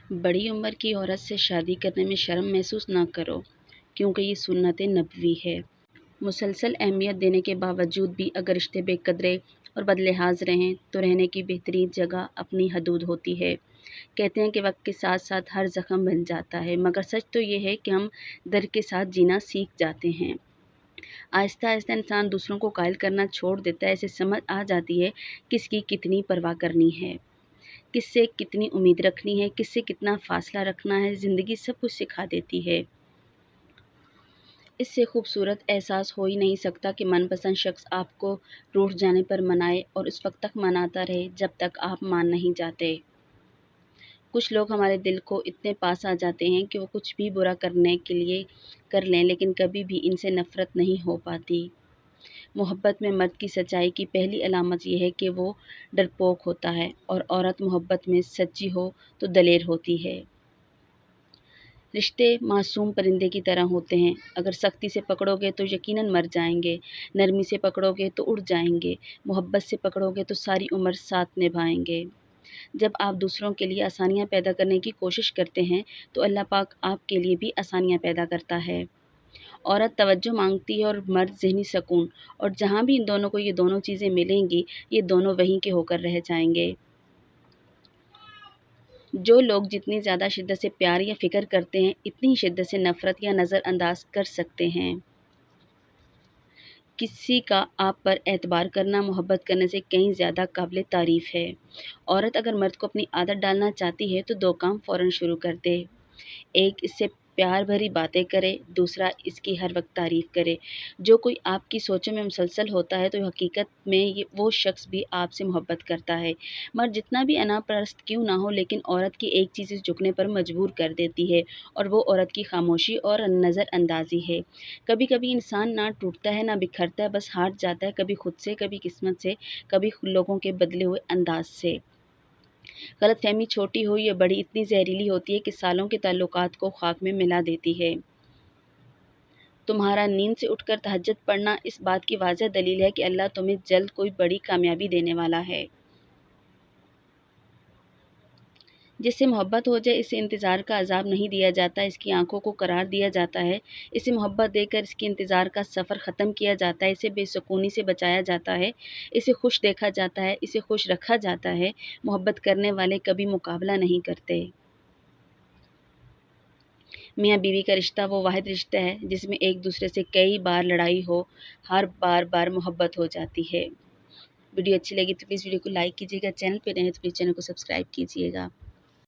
बड़ी उम्र की औरत से शादी करने में शर्म महसूस ना करो, क्योंकि ये सुन्नत नबवी है। मुसलसल अहमियत देने के बावजूद भी अगर रिश्ते बेकदरे और बदलिहाज रहें तो रहने की बेहतरीन जगह अपनी हदूद होती है। कहते हैं कि वक्त के साथ साथ हर जख्म बन जाता है, मगर सच तो ये है कि हम दर्द के साथ जीना सीख जाते हैं। आहिस्ता आहिस्ता इंसान दूसरों को कायल करना छोड़ देता है। ऐसे समझ आ जाती है किसकी कितनी परवाह करनी है, किससे कितनी उम्मीद रखनी है, किससे कितना फ़ासला रखना है। ज़िंदगी सब कुछ सिखा देती है। इससे खूबसूरत एहसास हो ही नहीं सकता कि मनपसंद शख्स आपको रूठ जाने पर मनाए और उस वक़्त तक मनाता रहे जब तक आप मान नहीं जाते। कुछ लोग हमारे दिल को इतने पास आ जाते हैं कि वो कुछ भी बुरा करने के लिए कर लें, लेकिन कभी भी इनसे नफ़रत नहीं हो पाती। मोहब्बत में मर्द की सच्चाई की पहली अलामत यह है कि वो डरपोक होता है और औरत मोहब्बत में सच्ची हो तो दलेर होती है। रिश्ते मासूम परिंदे की तरह होते हैं। अगर सख्ती से पकड़ोगे तो यकीनन मर जाएंगे, नरमी से पकड़ोगे तो उड़ जाएंगे, मोहब्बत से पकड़ोगे तो सारी उम्र साथ निभाएंगे। जब आप दूसरों के लिए आसानियाँ पैदा करने की कोशिश करते हैं तो अल्लाह पाक आपके लिए भी आसानियाँ पैदा करता है। औरत तवज्जो मांगती है और मर्द ज़हनी सुकून, और जहाँ भी इन दोनों को ये दोनों चीज़ें मिलेंगी, ये दोनों वहीं के होकर रह जाएंगे। जो लोग जितनी ज़्यादा शिद्दत से प्यार या फ़िक्र करते हैं, इतनी ही शिद्दत से नफ़रत या नज़रअंदाज कर सकते हैं। किसी का आप पर एतबार करना मोहब्बत करने से कहीं ज़्यादा काबिल तारीफ़ है। औरत अगर मर्द को अपनी आदत डालना चाहती है तो 2 काम फ़ौरन शुरू कर दे। एक, इससे प्यार भरी बातें करे, दूसरा इसकी हर वक़्त तारीफ़ करे। जो कोई आपकी सोचों में मुसलसल होता है तो हकीकत में ये वो शख़्स भी आपसे मोहब्बत करता है। मर्द जितना भी अनापरस्त क्यों ना हो, लेकिन औरत की एक चीज़ झुकने पर मजबूर कर देती है, और वो औरत की खामोशी और नज़रअंदाज़ी है। कभी-कभी इंसान ना टूटता है ना बिखरता है, बस हार जाता है, कभी खुद से, कभी किस्मत से, कभी लोगों के बदले हुए अंदाज़ से। गलतफ़हमी छोटी हो या बड़ी इतनी ज़हरीली होती है कि सालों के ताल्लुकात को खाक में मिला देती है। तुम्हारा नींद से उठकर तहज्जुद पढ़ना इस बात की वाज़ेह दलील है कि अल्लाह तुम्हें जल्द कोई बड़ी कामयाबी देने वाला है। जिससे मोहब्बत हो जाए, इसे इंतज़ार का अज़ाब नहीं दिया जाता, इसकी आँखों को करार दिया जाता है। इसे मोहब्बत देकर इसके इंतज़ार का सफ़र ख़त्म किया जाता है, इसे बेसुकूनी से बचाया जाता है, इसे खुश देखा जाता है, इसे खुश रखा जाता है। मोहब्बत करने वाले कभी मुकाबला नहीं करते। मियाँ बीवी का रिश्ता वो वाहिद रिश्ता है जिसमें एक दूसरे से कई बार लड़ाई हो, हर बार मोहब्बत हो जाती है। वीडियो अच्छी लगी तो प्लीज़ वीडियो को लाइक कीजिएगा, चैनल पे नए हैं तो प्लीज़ चैनल को सब्सक्राइब कीजिएगा।